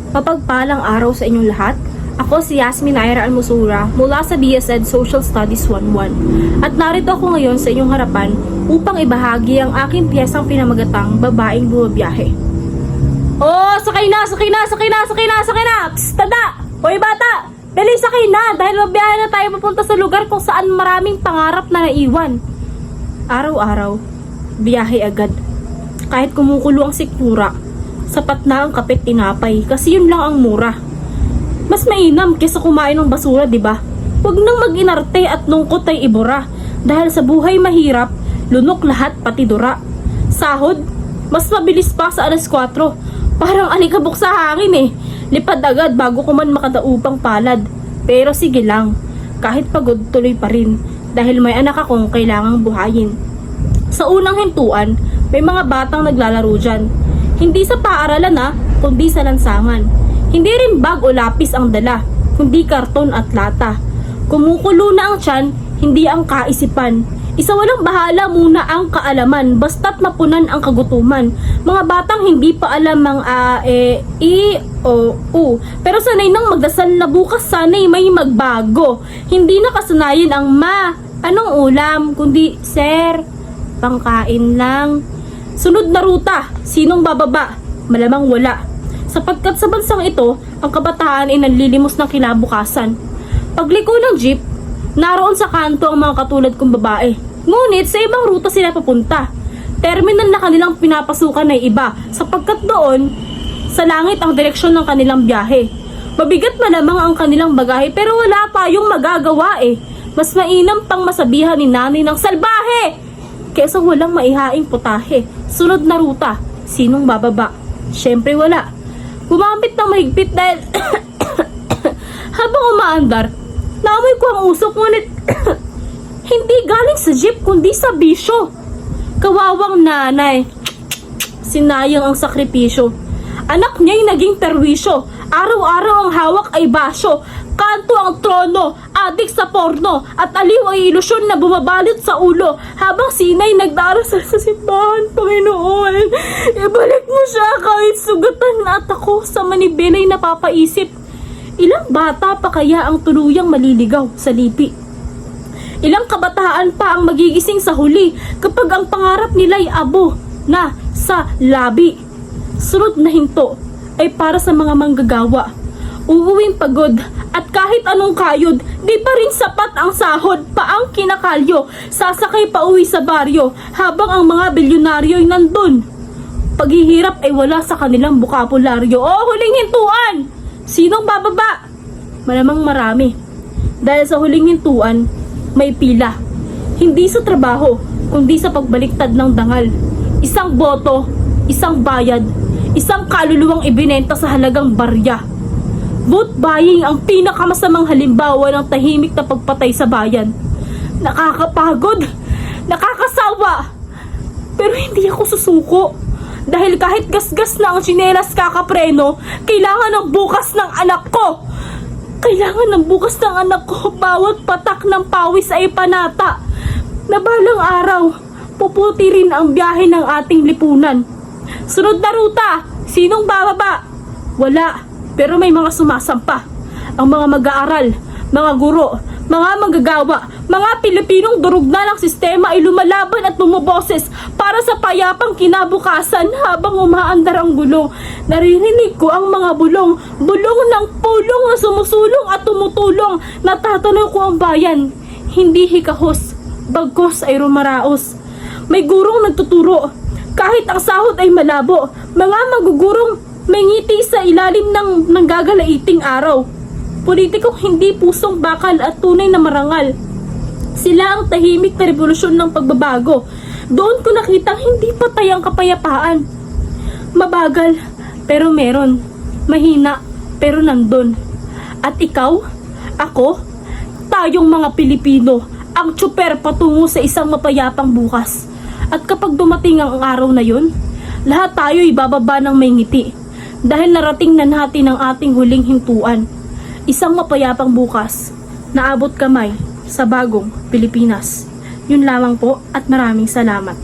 Mapagpalang araw sa inyong lahat. Ako si Yasmin Naira Almusura mula sa BSED Social Studies 1-1. At narito ako ngayon sa inyong harapan upang ibahagi ang aking piyesang pinamagatang Babaeng Bumabiyahe. Oh, sakay na! Psst, tada! Hoy bata! Dali sakay na dahil mabiyahe na tayo papunta sa lugar kung saan maraming pangarap na naiwan. Araw-araw, biyahe agad. Kahit kumukulo ang sikmura, sapat na ang kapit tinapay kasi yun lang ang mura. Mas mainam kesa kumain ng basura, di ba? Huwag nang mag-inarte at lungkot ay ibura. Dahil sa buhay mahirap, lunok lahat pati dura. Sahod, mas mabilis pa sa alas 4. Parang alikabok sa hangin eh. Lipad agad bago ko man makadaupang palad. Pero sige lang, kahit pagod tuloy pa rin. Dahil may anak akong kailangang buhayin. Sa unang hintuan, may mga batang naglalaro dyan. Hindi sa paaralan kundi sa lansangan. Hindi rin bag o lapis ang dala, kundi karton at lata. Kumukulo na ang tiyan, hindi ang kaisipan. Isa walang bahala muna ang kaalaman, basta't mapunan ang kagutuman. Mga batang hindi pa alam ang a, e, i, o, u. Pero sanay nang magdasal na bukas sana'y may magbago. Hindi nakasanayan ang ma, anong ulam, kundi sir, pangkain lang. Sunod na ruta, sinong bababa? Malamang wala. Sapagkat sa bansang ito, ang kabataan ay nanlilimos ng kinabukasan. Pagliko ng jeep, naroon sa kanto ang mga katulad kong babae. Ngunit sa ibang ruta sila papunta. Terminal na kanilang pinapasukan ay iba, sapagkat doon, sa langit ang direksyon ng kanilang biyahe. Mabigat malamang ang kanilang bagahe pero wala tayong magagawa eh. Mas mainam pang masabihan ni nanay ng salbahe! Kesa walang maihaing putahe. Sunod na ruta, sinong bababa? Siyempre wala. Gumamit ng mahigpit dahil habang umaandar, naamoy ko ang usok ngunit hindi galing sa jeep kundi sa bisyo. Kawawang nanay, sinayang ang sakripisyo. Anak niya'y naging perwisyo. Araw-araw ang hawak ay basyo. Kanto ang trono, adik sa porno, at aliw ay ilusyon na bumabalot sa ulo. Habang sinay nagdarasal sa simbahan, Panginoon, ibalik mo siya kahit sugatan at ako sa manibelay napapaisip. Ilang bata pa kaya ang tuluyang maliligaw sa lipi? Ilang kabataan pa ang magigising sa huli kapag ang pangarap nila'y abo na sa labi? Sunod na hinto ay para sa mga manggagawa. Uuwing pagod at kahit anong kayod, di pa rin sapat ang sahod pa ang kinakalyo. Sasakay pa uwi sa baryo habang ang mga bilyonaryo ay nandun. Paghihirap ay wala sa kanilang bukabularyo. O huling hintuan! Sinong bababa? Malamang marami. Dahil sa huling hintuan, may pila. Hindi sa trabaho, kundi sa pagbaliktad ng dangal. Isang boto, isang bayad, isang kaluluwang ibinenta sa halagang barya. Vote buying ang pinakamasamang halimbawa ng tahimik na pagpatay sa bayan. Nakakapagod, nakakasawa, pero hindi ako susuko. Dahil kahit gasgas na ang tsinelas kakapreno, kailangan ng bukas ng anak ko. Kailangan ng bukas ng anak ko, bawat patak ng pawis ay panata. Na balang araw, puputi rin ang biyahe ng ating lipunan. Sunod na ruta, sinong bababa? Wala. Pero may mga sumasampa. Ang mga mag-aaral, mga guro, mga manggagawa, mga Pilipinong durog na ng sistema ay lumalaban at bumoboses para sa payapang kinabukasan habang umaandar ang gulong. Naririnig ko ang mga bulong ng pulong na sumusulong at tumutulong. Natatanaw ko ang bayan, hindi hikahos, bagkos ay rumaraos. May gurong nagtuturo, kahit ang sahod ay malabo. Mga magugurong may ngiti sa ilalim ng nanggagalaiting araw. Politikong hindi pusong bakal at tunay na marangal. Sila ang tahimik na revolusyon ng pagbabago. Doon ko nakitang hindi patay ang kapayapaan. Mabagal, pero meron. Mahina, pero nandun. At ikaw, ako, tayong mga Pilipino, ang tsuper patungo sa isang mapayapang bukas. At kapag dumating ang araw na yun, lahat tayo'y bababa ng may ngiti. Dahil narating na natin ang ating huling hintuan. Isang mapayapang bukas, naabot kamay sa bagong Pilipinas. Yun lamang po at maraming salamat.